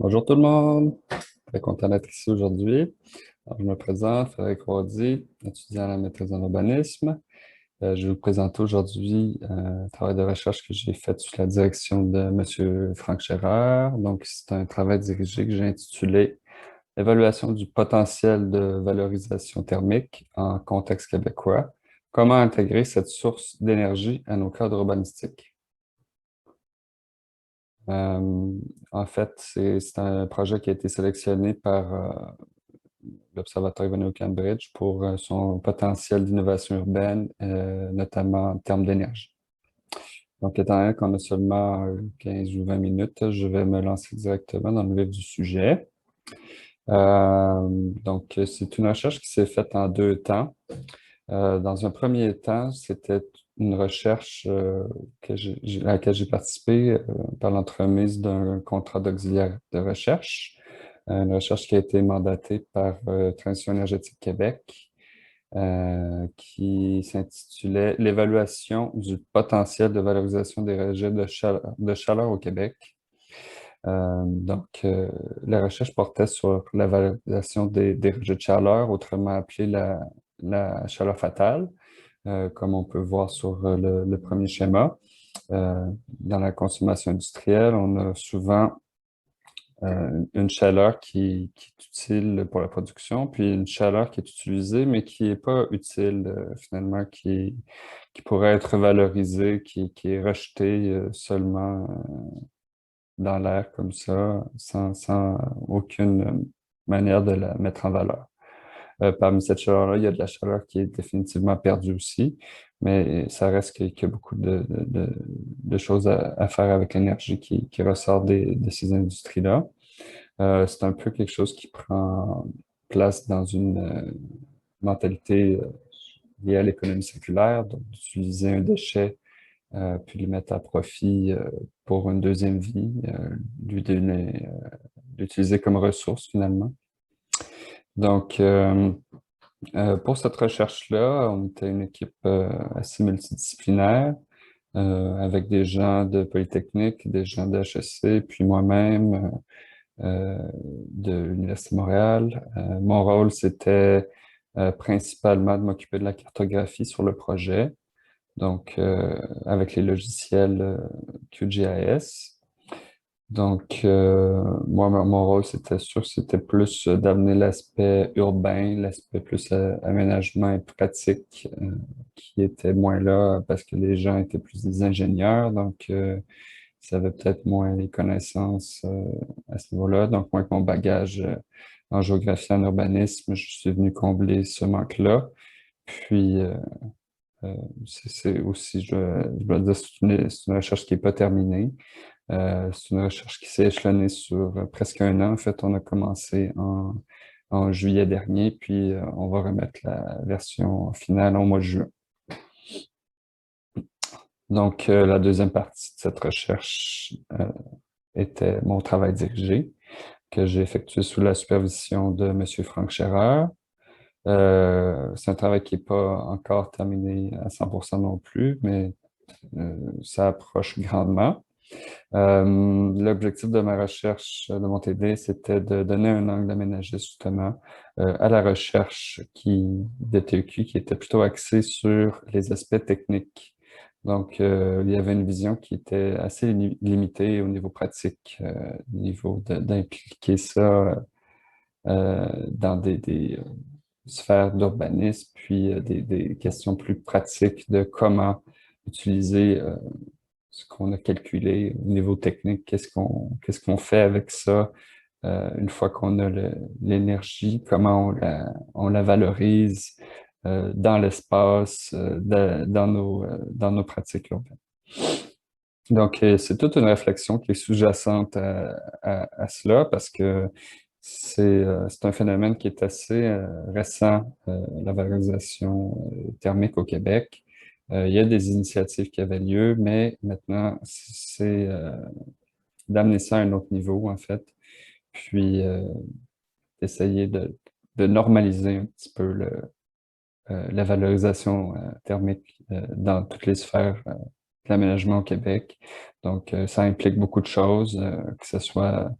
Bonjour tout le monde, très content d'être ici aujourd'hui. Alors, je me présente, Frédéric Rodi, étudiant à la maîtrise en urbanisme. Je vais vous présenter aujourd'hui un travail de recherche que j'ai fait sous la direction de M. Franck Scherrer. Donc, c'est un travail dirigé que j'ai intitulé Évaluation du potentiel de valorisation thermique en contexte québécois. Comment intégrer cette source d'énergie à nos cadres urbanistiques? Euh, En fait, c'est un projet qui a été sélectionné par l'Observatoire Ivanhoe-Cambridge pour son potentiel d'innovation urbaine, notamment en termes d'énergie. Donc, étant donné qu'on a seulement 15 ou 20 minutes, je vais me lancer directement dans le vif du sujet. C'est une recherche qui s'est faite en deux temps. Dans un premier temps, c'était une recherche à laquelle j'ai participé par l'entremise d'un contrat d'auxiliaire de recherche, une recherche qui a été mandatée par Transition énergétique Québec, qui s'intitulait L'évaluation du potentiel de valorisation des rejets de chaleur au Québec. La recherche portait sur la valorisation des rejets de chaleur, autrement appelée la chaleur fatale, comme on peut voir sur le premier schéma. Dans la consommation industrielle, on a souvent une chaleur qui est utile pour la production, puis une chaleur qui est utilisée, mais qui n'est pas utile finalement, qui pourrait être valorisée, qui est rejetée seulement dans l'air comme ça, sans aucune manière de la mettre en valeur. Parmi cette chaleur-là, il y a de la chaleur qui est définitivement perdue aussi, mais ça reste qu'il y a beaucoup de choses à faire avec l'énergie qui ressort de ces industries-là. C'est un peu quelque chose qui prend place dans une mentalité liée à l'économie circulaire, donc d'utiliser un déchet puis le mettre à profit pour une deuxième vie, lui donner, l'utiliser comme ressource finalement. Donc, pour cette recherche-là, on était une équipe assez multidisciplinaire avec des gens de Polytechnique, des gens de HEC, puis moi-même de l'Université de Montréal. Mon rôle, c'était principalement de m'occuper de la cartographie sur le projet, donc avec les logiciels QGIS. Donc, moi, mon rôle, c'était plus d'amener l'aspect urbain, l'aspect plus aménagement et pratique, qui était moins là parce que les gens étaient plus des ingénieurs, donc ils avaient peut-être moins les connaissances à ce niveau-là. Donc, moi, avec mon bagage en géographie, en urbanisme, je suis venu combler ce manque-là. Puis, euh, c'est aussi, je dois dire, c'est une recherche qui n'est pas terminée. C'est une recherche qui s'est échelonnée sur presque un an. En fait, on a commencé en juillet dernier, puis on va remettre la version finale au mois de juin. Donc, la deuxième partie de cette recherche était mon travail dirigé, que j'ai effectué sous la supervision de M. Franck Scherrer. C'est un travail qui n'est pas encore terminé à 100% non plus, mais ça approche grandement. L'objectif de ma recherche, de mon TD, c'était de donner un angle aménagé justement à la recherche de TEQ qui était plutôt axée sur les aspects techniques. Donc, il y avait une vision qui était assez limitée au niveau pratique, au niveau d'impliquer ça dans des sphères d'urbanisme, puis des questions plus pratiques de comment utiliser ce qu'on a calculé au niveau technique, qu'est-ce qu'on fait avec ça une fois qu'on a l'énergie, comment on la valorise dans l'espace, dans nos pratiques urbaines. Donc, c'est toute une réflexion qui est sous-jacente à cela parce que c'est un phénomène qui est assez récent, la valorisation thermique au Québec. Il y a des initiatives qui avaient lieu, mais maintenant, c'est d'amener ça à un autre niveau, en fait, puis d'essayer de normaliser un petit peu la valorisation thermique dans toutes les sphères l'aménagement au Québec. Donc, ça implique beaucoup de choses, que ce soit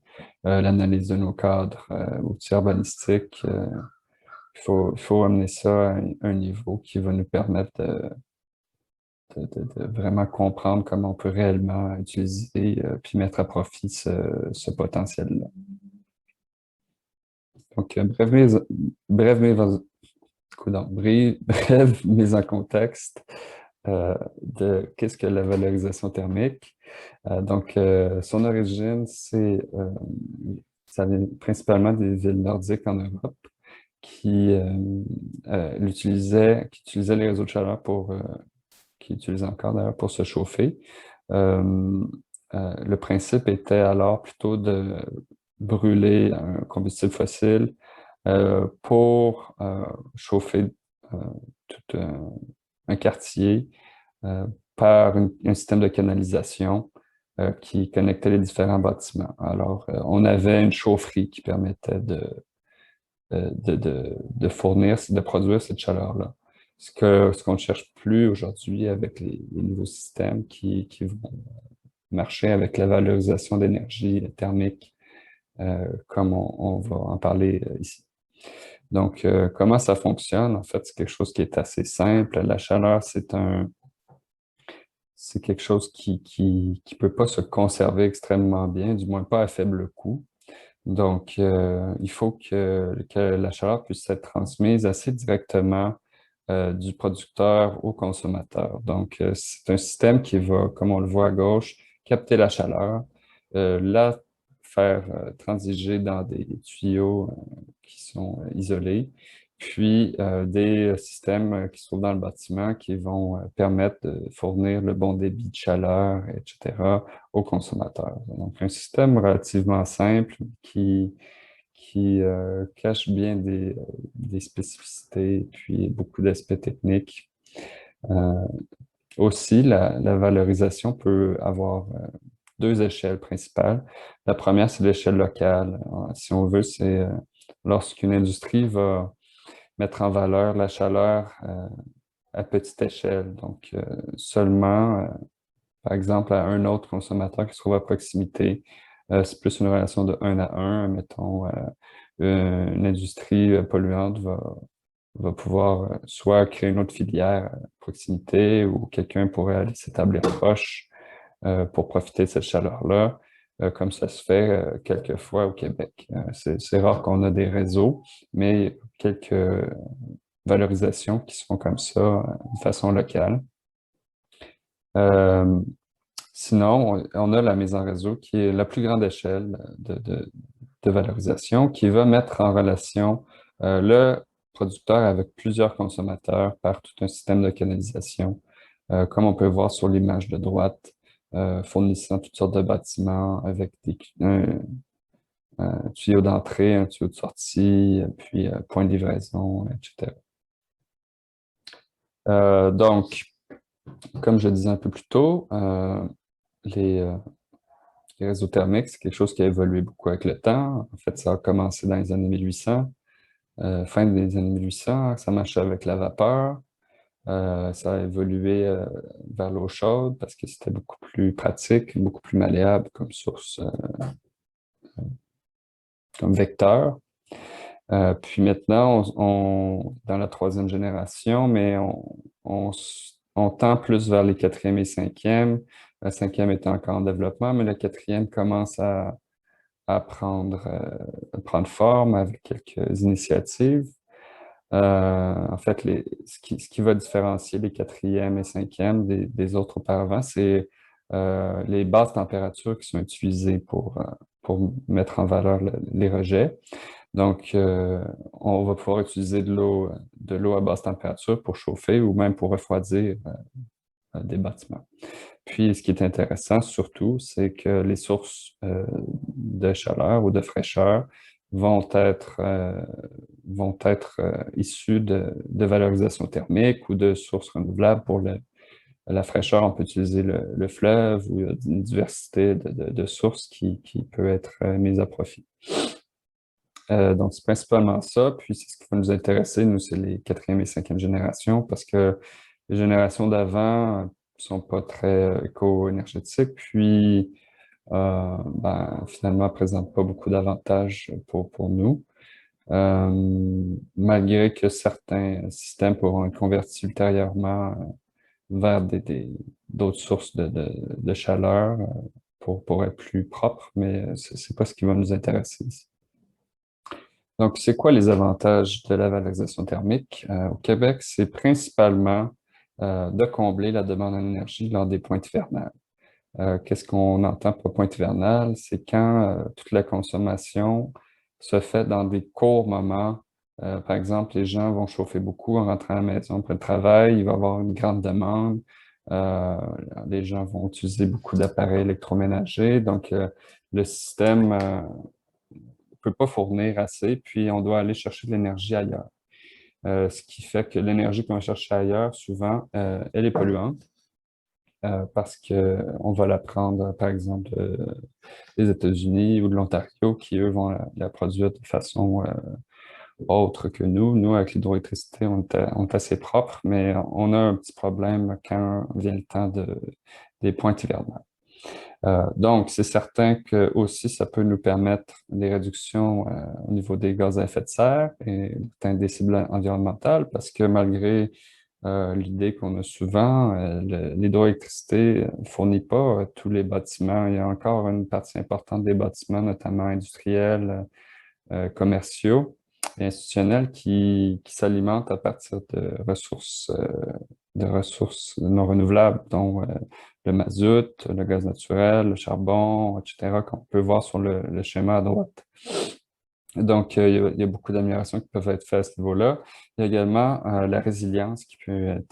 l'analyse de nos cadres outils urbanistiques. Il faut amener ça à un niveau qui va nous permettre de vraiment comprendre comment on peut réellement utiliser puis mettre à profit ce potentiel-là. Donc, bref, brève mise en contexte de qu'est-ce que la valorisation thermique. Son origine, ça vient principalement des villes nordiques en Europe qui utilisaient les réseaux de chaleur qui utilisent encore d'ailleurs pour se chauffer. Euh, le principe était alors plutôt de brûler un combustible fossile pour chauffer euh, tout un quartier par un système de canalisation qui connectait les différents bâtiments. Alors, on avait une chaufferie qui permettait de fournir, de produire cette chaleur-là. Ce qu'on ne cherche plus aujourd'hui avec les nouveaux systèmes qui vont marcher avec la valorisation d'énergie thermique, comme on va en parler ici. Donc, comment ça fonctionne? En fait, c'est quelque chose qui est assez simple. La chaleur, c'est quelque chose qui peut pas se conserver extrêmement bien, du moins pas à faible coût. Donc, il faut que la chaleur puisse être transmise assez directement du producteur au consommateur. Donc, c'est un système qui va, comme on le voit à gauche, capter la chaleur, la faire transiger dans des tuyaux qui sont isolés, puis des systèmes qui se trouvent dans le bâtiment qui vont permettre de fournir le bon débit de chaleur, etc., aux consommateurs. Donc, un système relativement simple qui cache bien des spécificités puis beaucoup d'aspects techniques. Euh, Aussi, la valorisation peut avoir deux échelles principales. La première, c'est l'échelle locale. Si on veut, c'est lorsqu'une industrie va mettre en valeur la chaleur à petite échelle. Donc, seulement, par exemple, à un autre consommateur qui se trouve à proximité. C'est plus une relation de un à un. Mettons, une industrie polluante va pouvoir soit créer une autre filière à proximité ou quelqu'un pourrait aller s'établir proche pour profiter de cette chaleur-là, comme ça se fait quelquefois au Québec. C'est rare qu'on a des réseaux, mais quelques valorisations qui se font comme ça de façon locale. Euh, Sinon, on a la mise en réseau qui est la plus grande échelle de valorisation qui va mettre en relation le producteur avec plusieurs consommateurs par tout un système de canalisation, comme on peut voir sur l'image de droite, fournissant toutes sortes de bâtiments avec un tuyau d'entrée, un tuyau de sortie, puis point de livraison, etc. Donc, comme je disais un peu plus tôt, les, euh, les réseaux thermiques, c'est quelque chose qui a évolué beaucoup avec le temps. En fait, ça a commencé dans les années 1800, fin des années 1800, ça marchait avec la vapeur. Ça a évolué vers l'eau chaude parce que c'était beaucoup plus pratique, beaucoup plus malléable comme source, comme vecteur. Puis maintenant, dans la troisième génération, mais on tend plus vers les quatrième et cinquième. La cinquième est encore en développement, mais la quatrième commence à prendre forme avec quelques initiatives. En fait, ce qui va différencier les quatrièmes et cinquièmes des autres auparavant, c'est les basses températures qui sont utilisées pour mettre en valeur les rejets. Donc, on va pouvoir utiliser de l'eau à basse température pour chauffer ou même pour refroidir des bâtiments. Puis, ce qui est intéressant surtout, c'est que les sources de chaleur ou de fraîcheur vont être issues de valorisation thermique ou de sources renouvelables. Pour la fraîcheur, on peut utiliser le fleuve ou une diversité de sources qui peut être mise à profit. Donc, c'est principalement ça. Puis, c'est ce qui va nous intéresser, nous, c'est les quatrième et cinquième générations, parce que les générations d'avant, sont pas très éco-énergétiques, puis finalement, ne présentent pas beaucoup d'avantages pour nous. Malgré que certains systèmes pourront être convertis ultérieurement vers d'autres sources de chaleur pour être plus propres, mais c'est pas ce qui va nous intéresser ici. Donc, c'est quoi les avantages de la valorisation thermique? Au Québec, c'est principalement de combler la demande en énergie lors des pointes hivernales. Qu'est-ce qu'on entend par pointe hivernale? C'est quand toute la consommation se fait dans des courts moments. Par exemple, les gens vont chauffer beaucoup en rentrant à la maison après le travail. Il va y avoir une grande demande. Euh, les gens vont utiliser beaucoup d'appareils électroménagers. Donc, le système ne peut pas fournir assez, puis on doit aller chercher de l'énergie ailleurs. Ce qui fait que l'énergie qu'on va chercher ailleurs, souvent, elle est polluante. Parce qu'on va la prendre, par exemple, des États-Unis ou de l'Ontario, qui, eux, vont la produire de façon autre que nous. Nous, avec l'hydroélectricité, on est assez propre, mais on a un petit problème quand vient le temps des pointes hivernales. Donc, c'est certain que aussi, ça peut nous permettre des réductions au niveau des gaz à effet de serre et d'atteindre des cibles environnementales, parce que malgré l'idée qu'on a souvent, l'hydroélectricité ne fournit pas tous les bâtiments. Il y a encore une partie importante des bâtiments, notamment industriels, commerciaux et institutionnels, qui s'alimentent à partir de ressources non renouvelables, dont le mazout, le gaz naturel, le charbon, etc., qu'on peut voir sur le schéma à droite. Donc, il y a beaucoup d'améliorations qui peuvent être faites à ce niveau-là. Il y a également la résilience qui peut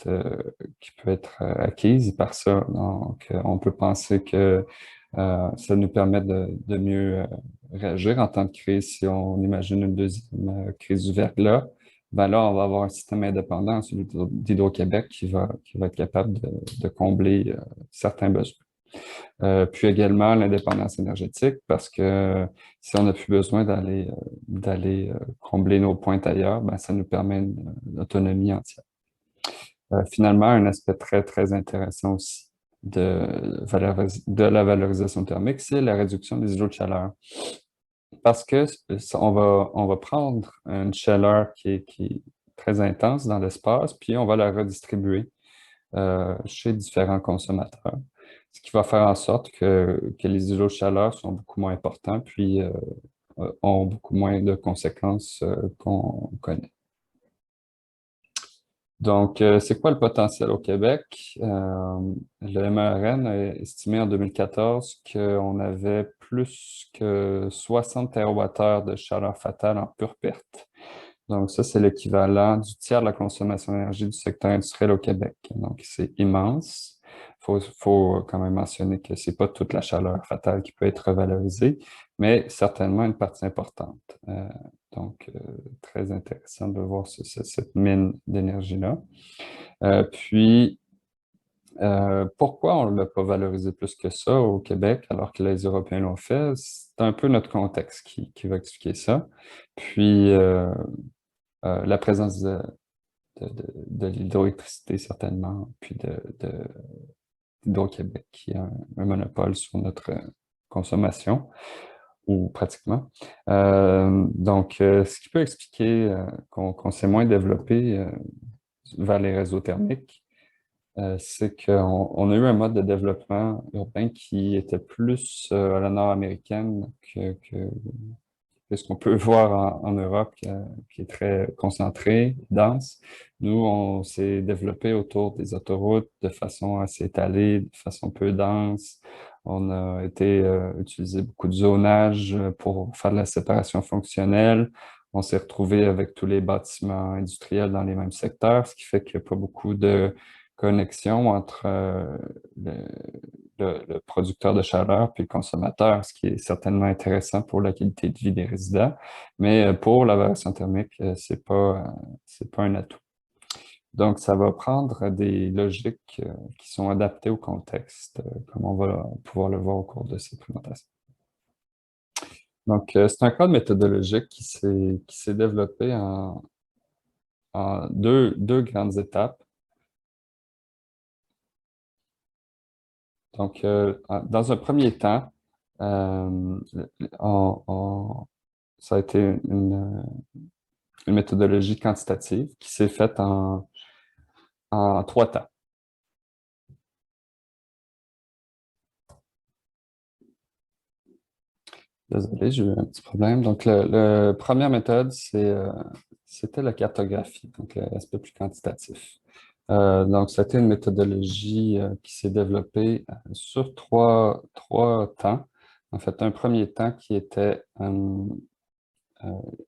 être acquise par ça. Donc, on peut penser que ça nous permet de mieux réagir en temps de crise. Si on imagine une deuxième crise du verglas, ben là, on va avoir un système indépendant, celui d'Hydro-Québec, qui va être capable de combler certains besoins. Puis également l'indépendance énergétique, parce que si on n'a plus besoin d'aller combler nos pointes ailleurs, ben, ça nous permet une autonomie entière. Finalement, un aspect très, très intéressant aussi de la valorisation thermique, c'est la réduction des îlots de chaleur. Parce que on va prendre une chaleur qui est très intense dans l'espace, puis on va la redistribuer chez différents consommateurs, ce qui va faire en sorte que les îlots de chaleur sont beaucoup moins importants, puis ont beaucoup moins de conséquences qu'on connaît. Donc, c'est quoi le potentiel au Québec? Le MRN a estimé en 2014 qu'on avait plus que 60 TWh de chaleur fatale en pure perte. Donc, ça, c'est l'équivalent du tiers de la consommation d'énergie du secteur industriel au Québec. Donc, c'est immense. Faut quand même mentionner que c'est pas toute la chaleur fatale qui peut être revalorisée, mais certainement une partie importante. Donc, très intéressant de voir cette mine d'énergie-là. Puis, pourquoi on ne l'a pas valorisé plus que ça au Québec alors que les Européens l'ont fait? C'est un peu notre contexte qui va expliquer ça. Puis, la présence de l'hydroélectricité, certainement, puis d'Hydro-Québec, qui a un monopole sur notre consommation, ou pratiquement. Donc, ce qui peut expliquer qu'on s'est moins développé vers les réseaux thermiques, c'est qu'on a eu un mode de développement urbain qui était plus à la nord-américaine que ce qu'on peut voir en Europe, qui est très concentré, dense. Nous, on s'est développé autour des autoroutes de façon assez étalée, de façon peu dense. On a utilisé beaucoup de zonage pour faire de la séparation fonctionnelle. On s'est retrouvé avec tous les bâtiments industriels dans les mêmes secteurs, ce qui fait qu'il n'y a pas beaucoup de connexion entre le, le producteur de chaleur puis le consommateur, ce qui est certainement intéressant pour la qualité de vie des résidents. Mais pour la variation thermique, c'est pas un atout. Donc, ça va prendre des logiques qui sont adaptées au contexte, comme on va pouvoir le voir au cours de cette présentation. Donc, c'est un cadre méthodologique qui s'est développé en deux grandes étapes. Donc, dans un premier temps, euh, ça a été une méthodologie quantitative qui s'est faite en 3 temps. Désolé, j'ai eu un petit problème. Donc, la première méthode, c'était la cartographie, donc l'aspect plus quantitatif. Donc, c'était une méthodologie qui s'est développée sur trois temps. En fait, un premier temps qui était euh,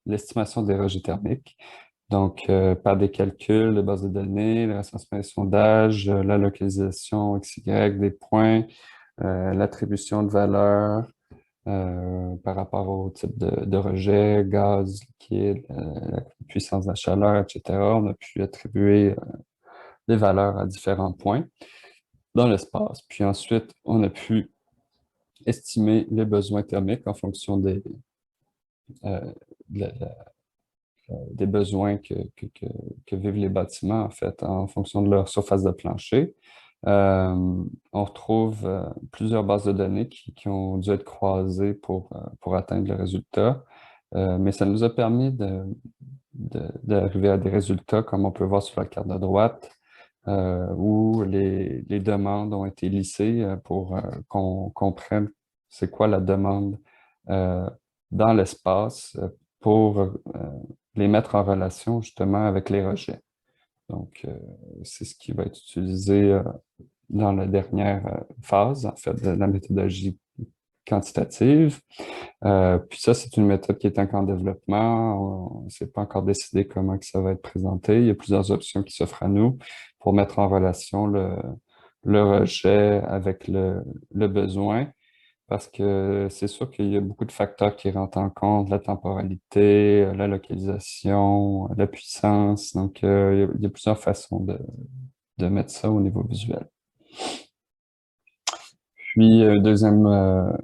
l'estimation des rejets thermiques. Donc, par des calculs de base de données, la recensement des sondages, la localisation XY des points, l'attribution de valeurs par rapport au type de rejet, gaz, liquide, la puissance de la chaleur, etc. On a pu attribuer des valeurs à différents points dans l'espace. Puis ensuite, on a pu estimer les besoins thermiques en fonction euh, de des besoins que vivent les bâtiments, en fait, en fonction de leur surface de plancher. Euh, on retrouve plusieurs bases de données qui ont dû être croisées pour atteindre le résultat. Mais ça nous a permis d'arriver à des résultats comme on peut voir sur la carte de droite, où les demandes ont été lissées pour qu'on comprenne c'est quoi la demande euh, dans l'espace pour les mettre en relation justement avec les rejets. Donc, c'est ce qui va être utilisé dans la dernière phase, en fait, de la méthodologie quantitative. Puis ça, c'est une méthode qui est encore en développement. On ne s'est pas encore décidé comment que ça va être présenté. Il y a plusieurs options qui s'offrent à nous pour mettre en relation le rejet avec le besoin, parce que c'est sûr qu'il y a beaucoup de facteurs qui rentrent en compte, la temporalité, la localisation, la puissance. Donc, il y a plusieurs façons de mettre ça au niveau visuel. Puis, deuxième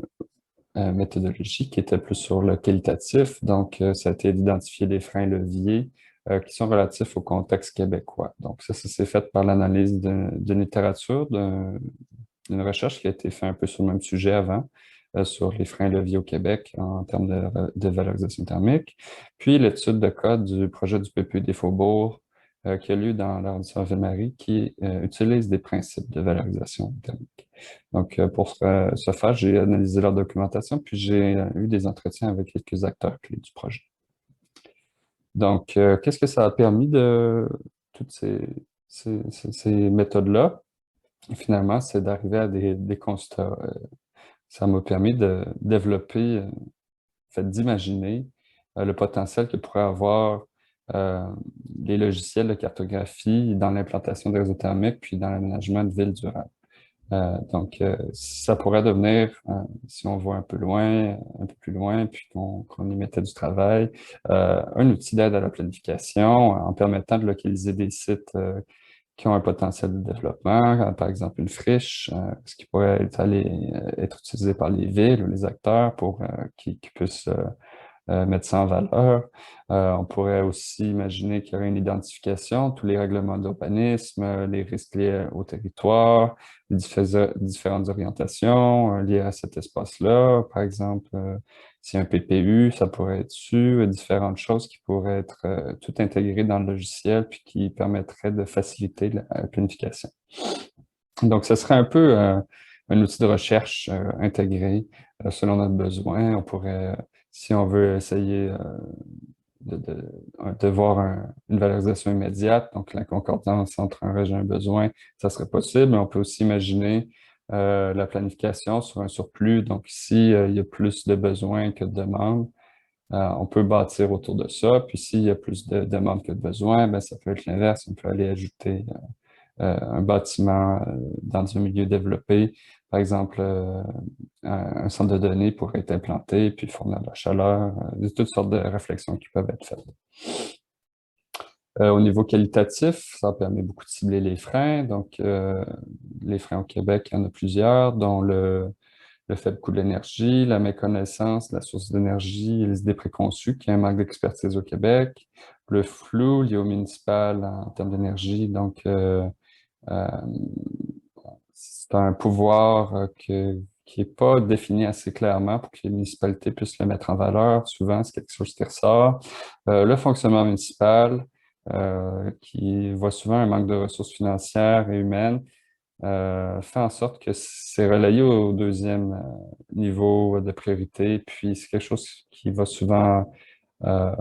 méthodologie qui était plus sur le qualitatif. Donc, ça a été d'identifier des freins leviers qui sont relatifs au contexte québécois. Donc, ça s'est fait par l'analyse d'une littérature, d'une recherche qui a été faite un peu sur le même sujet avant, sur les freins leviers au Québec en termes de valorisation thermique. Puis, l'étude de cas du projet du PPU des Faubourgs qui a lieu dans l'arrondissement Ville-Marie, qui utilise des principes de valorisation thermique. Donc, pour ce faire, j'ai analysé leur documentation, puis j'ai eu des entretiens avec quelques acteurs clés du projet. Donc, qu'est-ce que ça a permis de toutes ces méthodes-là? Finalement, c'est d'arriver à des constats. Ça m'a permis de développer, en fait, d'imaginer le potentiel que pourraient avoir euh, les logiciels de cartographie dans l'implantation des réseaux thermiques, puis dans l'aménagement de villes durables. Donc, ça pourrait devenir, si on voit un peu loin, un peu plus loin, puis qu'on y mettait du travail, un outil d'aide à la planification en permettant de localiser des sites qui ont un potentiel de développement, par exemple une friche, ce qui pourrait être utilisé par les villes ou les acteurs pour qu'ils puissent mettre ça en valeur. On pourrait aussi imaginer qu'il y aurait une identification, tous les règlements d'urbanisme, les risques liés au territoire, les différentes orientations liées à cet espace-là. Par exemple, si un PPU, ça pourrait être dessus, différentes choses qui pourraient être tout intégrées dans le logiciel puis qui permettraient de faciliter la planification. Donc, ce serait un peu un outil de recherche intégré selon notre besoin. On pourrait, si on veut essayer de, de- de voir une valorisation immédiate, donc la concordance entre un rejet et un besoin, ça serait possible. Mais on peut aussi imaginer la planification sur un surplus. Donc, si il y a plus de besoins que de demandes, on peut bâtir autour de ça. Puis, s'il y a plus de demandes que de besoins, ben, ça peut être l'inverse. On peut aller ajouter un bâtiment dans un milieu développé. Par exemple, un centre de données pourrait être implanté, puis fournir de la chaleur, de toutes sortes de réflexions qui peuvent être faites. Au niveau qualitatif, ça permet beaucoup de cibler les freins. Donc, les freins au Québec, il y en a plusieurs, dont le faible coût de l'énergie, la méconnaissance de la source d'énergie et les idées préconçues, qui est un manque d'expertise au Québec, le flou lié au municipal en termes d'énergie. Donc, euh, c'est un pouvoir qui n'est pas défini assez clairement pour que les municipalités puissent le mettre en valeur. Souvent, c'est quelque chose qui ressort. Le fonctionnement municipal, qui voit souvent un manque de ressources financières et humaines, fait en sorte que c'est relayé au deuxième niveau de priorité, puis c'est quelque chose qui va souvent euh,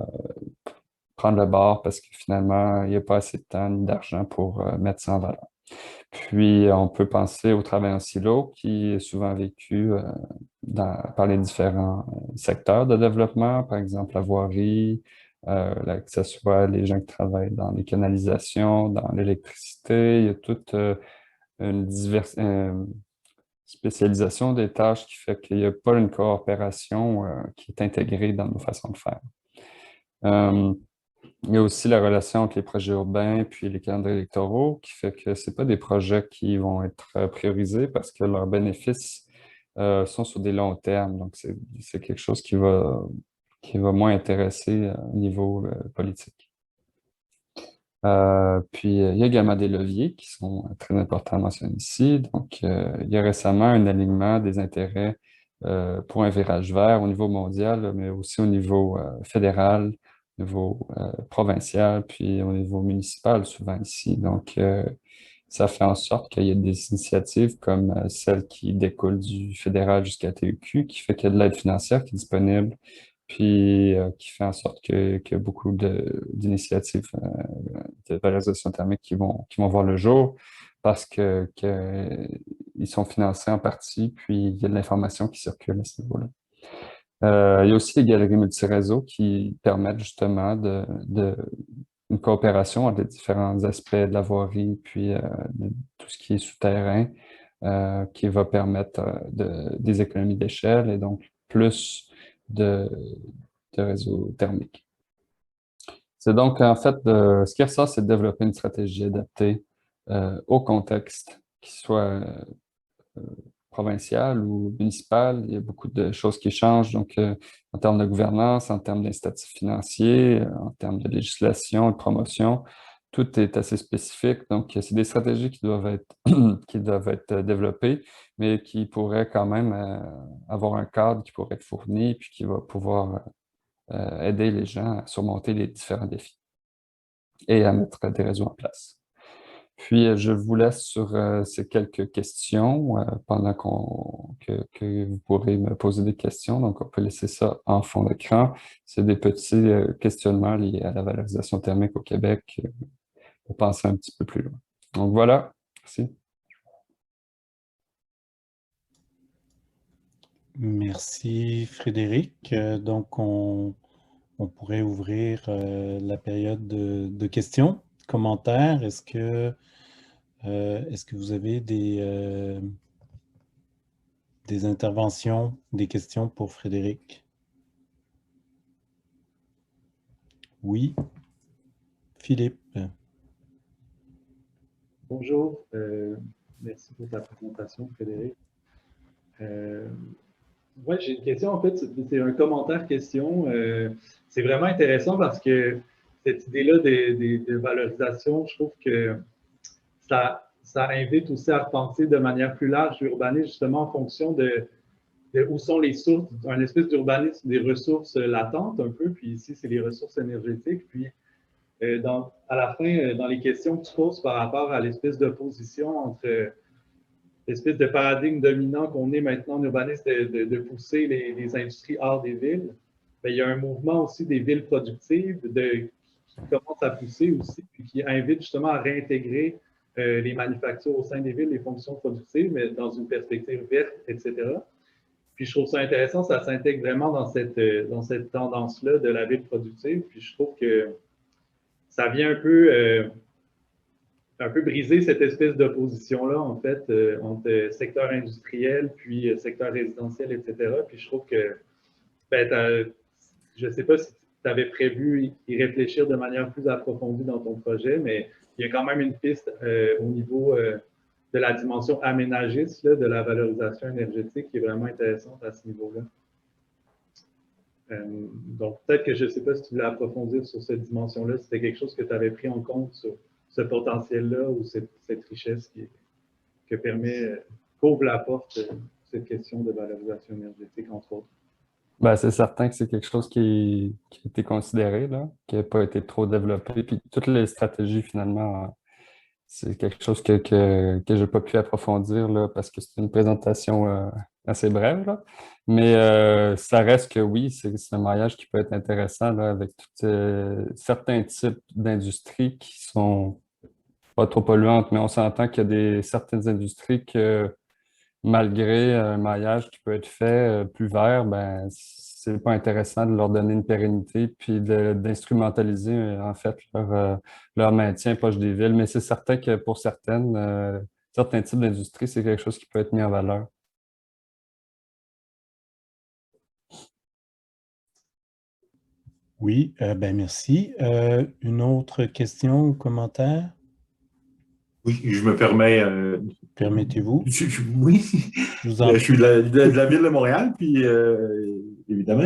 prendre le bord parce que finalement, il n'y a pas assez de temps ni d'argent pour mettre ça en valeur. Puis, on peut penser au travail en silo qui est souvent vécu par les différents secteurs de développement, par exemple la voirie, que ce soit les gens qui travaillent dans les canalisations, dans l'électricité. Il y a toute une spécialisation des tâches qui fait qu'il n'y a pas une coopération qui est intégrée dans nos façons de faire. Euh, il y a aussi la relation entre les projets urbains puis les calendriers électoraux qui fait que ce pas des projets qui vont être priorisés parce que leurs bénéfices sont sur des longs termes. Donc, c'est quelque chose qui va moins intéresser au niveau politique. Il y a également des leviers qui sont très importants à mentionner ici. Donc, il y a récemment un alignement des intérêts pour un virage vert au niveau mondial, mais aussi au niveau fédéral, au niveau provincial, puis au niveau municipal, souvent ici. Donc, ça fait en sorte qu'il y a des initiatives comme celle qui découle du fédéral jusqu'à TUQ, qui fait qu'il y a de l'aide financière qui est disponible, puis qui fait en sorte qu'il y a beaucoup d'initiatives de valorisation thermique qui vont voir le jour parce ils sont financés en partie, puis il y a de l'information qui circule à ce niveau-là. Il y a aussi les galeries multiréseaux qui permettent justement une coopération entre les différents aspects de la voirie, puis de tout ce qui est souterrain, qui va permettre des économies d'échelle et donc plus de, de réseaux thermiques. C'est donc, en fait, ce qui ressort, c'est de développer une stratégie adaptée au contexte, qui soit provincial ou municipal. Il y a beaucoup de choses qui changent, donc en termes de gouvernance, en termes d'incitatifs financiers, en termes de législation, de promotion, tout est assez spécifique. Donc, c'est des stratégies qui doivent être, qui doivent être développées, mais qui pourraient quand même avoir un cadre qui pourrait être fourni, puis qui va pouvoir aider les gens à surmonter les différents défis et à mettre des réseaux en place. Puis, je vous laisse sur ces quelques questions pendant que vous pourrez me poser des questions. Donc, on peut laisser ça en fond d'écran. C'est des petits questionnements liés à la valorisation thermique au Québec pour penser un petit peu plus loin. Donc, voilà. Merci. Merci Frédéric. Donc, on pourrait ouvrir la période de questions, commentaires. Est-ce que vous avez des interventions, des questions pour Frédéric? Oui, Philippe. Bonjour, merci pour ta présentation, Frédéric. Ouais, j'ai une question, en fait, c'est un commentaire-question. C'est vraiment intéressant parce que cette idée-là de valorisation, je trouve que ça invite aussi à repenser de manière plus large l'urbanisme, justement en fonction de où sont les sources, un espèce d'urbanisme des ressources latentes un peu, puis ici, c'est les ressources énergétiques, puis à la fin, dans les questions que tu poses par rapport à l'espèce d'opposition entre l'espèce de paradigme dominant qu'on est maintenant en urbanisme de pousser les industries hors des villes, bien, il y a un mouvement aussi des villes productives qui commence à pousser aussi, puis qui invite justement à réintégrer les manufactures au sein des villes, les fonctions productives, mais dans une perspective verte, etc. Puis je trouve ça intéressant, ça s'intègre vraiment dans cette tendance-là de la ville productive. Puis je trouve que ça vient un peu briser cette espèce d'opposition-là, en fait, entre secteur industriel puis secteur résidentiel, etc. Puis je trouve que, ben, je ne sais pas si tu avais prévu y réfléchir de manière plus approfondie dans ton projet, mais il y a quand même une piste au niveau de la dimension aménagiste, là, de la valorisation énergétique qui est vraiment intéressante à ce niveau-là. Donc, peut-être que je ne sais pas si tu voulais approfondir sur cette dimension-là, si c'était quelque chose que tu avais pris en compte sur ce potentiel-là ou cette richesse qui est. qu'ouvre la porte cette question de valorisation énergétique, entre autres. Ben, c'est certain que c'est quelque chose qui a été considéré, là, qui n'a pas été trop développé. Puis toutes les stratégies, finalement, c'est quelque chose que je n'ai pas pu approfondir là, parce que c'est une présentation assez brève. Là. Mais ça reste que oui, c'est un maillage qui peut être intéressant là, avec certains types d'industries qui sont pas trop polluantes, mais on s'entend qu'il y a certaines industries que malgré un maillage qui peut être fait plus vert, ben, c'est pas intéressant de leur donner une pérennité puis d'instrumentaliser en fait leur maintien proche des villes. Mais c'est certain que pour certains types d'industries, c'est quelque chose qui peut être mis en valeur. Oui, ben merci. Une autre question ou commentaire? Oui, je me permets. Permettez-vous? Oui, Je vous en je suis de la ville de Montréal, puis évidemment,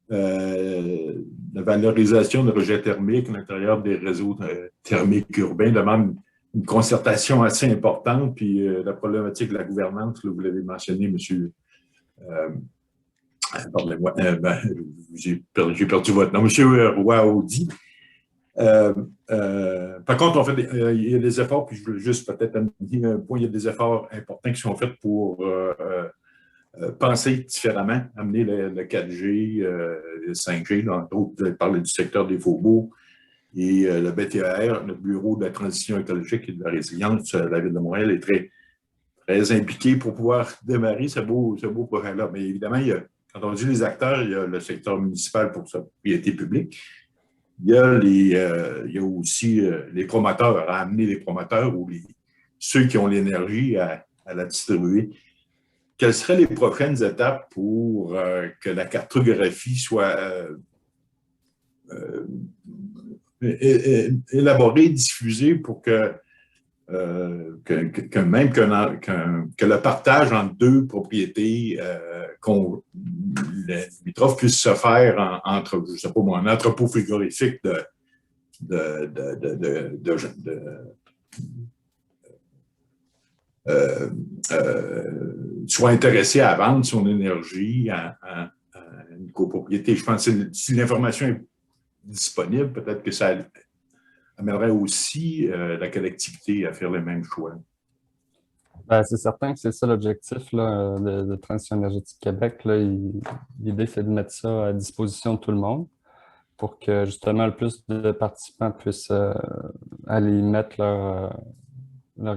la valorisation de rejets thermiques à l'intérieur des réseaux thermiques urbains demande une concertation assez importante, puis la problématique de la gouvernance, là, vous l'avez mentionné, monsieur. Pardonnez-moi, j'ai perdu votre nom, monsieur Roy-Audi. Par contre, il y a des efforts, puis je veux juste peut-être amener un point, il y a des efforts importants qui sont faits pour penser différemment, amener le 4G, le 5G, entre autres, vous avez parlé du secteur des faubourgs, et le BTER, le Bureau de la transition écologique et de la résilience de la Ville de Montréal est très, très impliqué pour pouvoir démarrer ce beau projet-là. Mais évidemment, quand on dit les acteurs, il y a le secteur municipal pour sa propriété publique. Il y a aussi les promoteurs, à amener les promoteurs ou ceux qui ont l'énergie à la distribuer. Quelles seraient les prochaines étapes pour que la cartographie soit élaborée, diffusée pour que le partage entre deux propriétés limitrophes puisse se faire entre, je ne sais pas moi, un entrepôt frigorifique soit intéressé à vendre son énergie à une copropriété. Je pense que si l'information est disponible, peut-être que ça amènerait aussi la collectivité à faire les mêmes choix. Ben, c'est certain que c'est ça l'objectif de Transition énergétique Québec. L'idée, c'est de mettre ça à disposition de tout le monde pour que justement le plus de participants puissent aller mettre leur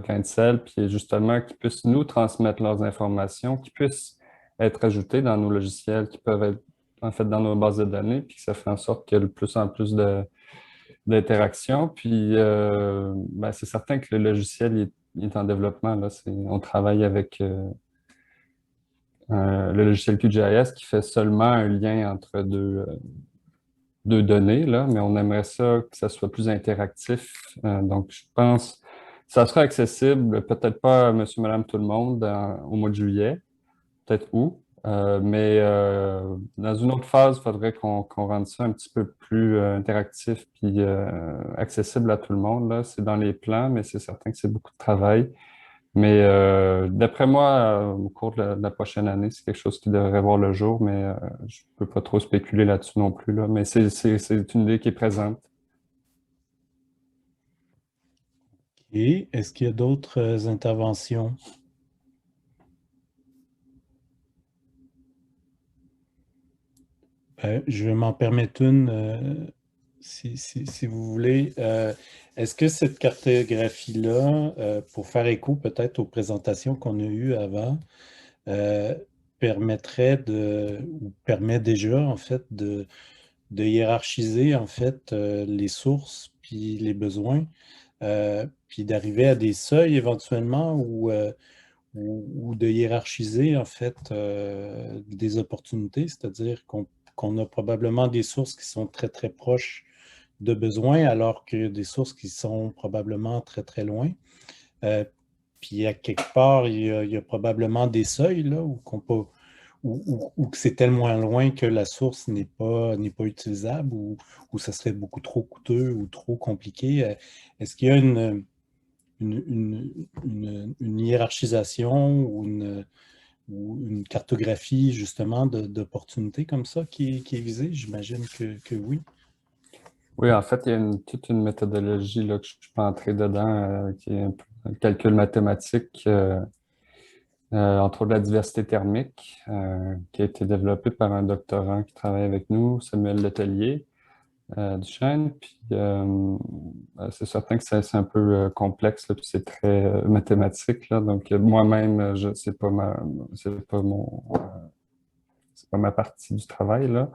grain de sel, puis justement qu'ils puissent nous transmettre leurs informations, qui puissent être ajoutées dans nos logiciels, qui peuvent être en fait dans nos bases de données, puis que ça fait en sorte qu'il y a de plus en plus d'interactions. Puis ben, c'est certain que le logiciel il est en développement. Là. On travaille avec le logiciel QGIS qui fait seulement un lien entre deux données, là, mais on aimerait ça que ça soit plus interactif. Donc, je pense que ça sera accessible, peut-être pas monsieur, madame, tout le monde au mois de juillet, peut-être août, mais dans une autre phase, il faudrait qu'on rende ça un petit peu plus interactif puis accessible à tout le monde. Là. C'est dans les plans, mais c'est certain que c'est beaucoup de travail. Mais d'après moi, au cours de la prochaine année, c'est quelque chose qui devrait voir le jour, mais je ne peux pas trop spéculer là-dessus non plus. Là. Mais c'est une idée qui est présente. Et est-ce qu'il y a d'autres interventions? Je vais m'en permettre une, si vous voulez. Est-ce que cette cartographie-là, pour faire écho peut-être aux présentations qu'on a eues avant, permettrait ou permet déjà en fait de hiérarchiser en fait les sources puis les besoins, puis d'arriver à des seuils éventuellement ou de hiérarchiser en fait des opportunités, c'est-à-dire qu'on a probablement des sources qui sont très très proches de besoins alors que des sources qui sont probablement très très loin. Puis à quelque part, il y a probablement des seuils là, où que c'est tellement loin que la source n'est pas utilisable ou ça serait beaucoup trop coûteux ou trop compliqué. Est-ce qu'il y a une hiérarchisation ou une cartographie justement d'opportunités comme ça qui est visée? J'imagine que oui. Oui, en fait, il y a toute une méthodologie là, que je ne suis pas entré dedans, qui est un peu un calcul mathématique, entre autres la diversité thermique, qui a été développée par un doctorant qui travaille avec nous, Samuel Letellier, Duchesne. Puis, c'est certain que c'est un peu complexe, là, puis c'est très mathématique. Là, donc, moi-même, c'est pas c'est pas ma partie du travail, là,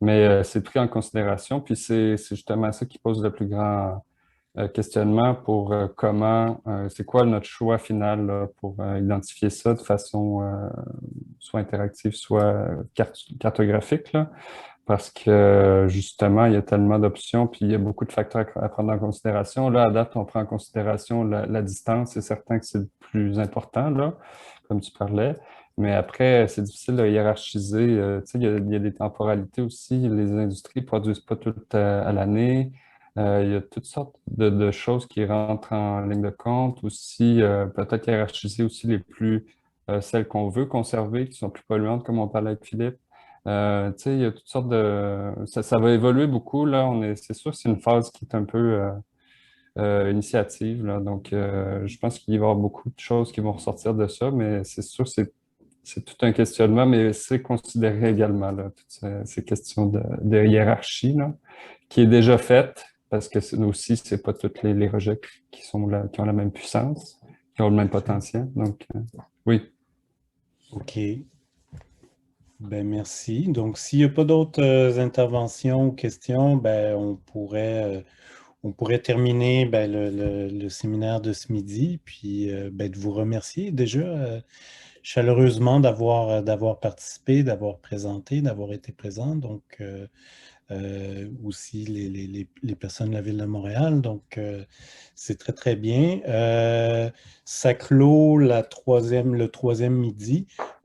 mais c'est pris en considération. Puis c'est justement ça qui pose le plus grand questionnement pour c'est quoi notre choix final là, pour identifier ça de façon soit interactive, soit cartographique, là, parce que justement, il y a tellement d'options, puis il y a beaucoup de facteurs à prendre en considération. Là, à date, on prend en considération la distance, c'est certain que c'est le plus important, là, comme tu parlais. Mais après, c'est difficile de hiérarchiser. Tu sais, il y a des temporalités aussi. Les industries ne produisent pas toutes à l'année. Il y a toutes sortes de choses qui rentrent en ligne de compte. Aussi, peut-être hiérarchiser aussi celles qu'on veut conserver, qui sont plus polluantes, comme on parlait avec Philippe. Tu sais, il y a toutes sortes de... Ça va évoluer beaucoup, là. C'est sûr que c'est une phase qui est un peu initiative, là. Donc, je pense qu'il va y avoir beaucoup de choses qui vont ressortir de ça, mais c'est sûr que c'est tout un questionnement, mais c'est considéré également, là, toutes ces questions de hiérarchie, là, qui est déjà faite, parce que aussi, c'est pas tous les rejets qui sont là, qui ont la même puissance, qui ont le même potentiel. Donc, oui. OK. Ben, merci. Donc, s'il n'y a pas d'autres interventions ou questions, ben, on pourrait terminer ben, le séminaire de ce midi, puis ben, de vous remercier déjà chaleureusement d'avoir participé, d'avoir présenté, d'avoir été présent. Donc, aussi les personnes de la Ville de Montréal. Donc, c'est très, très bien. Ça clôt le troisième midi.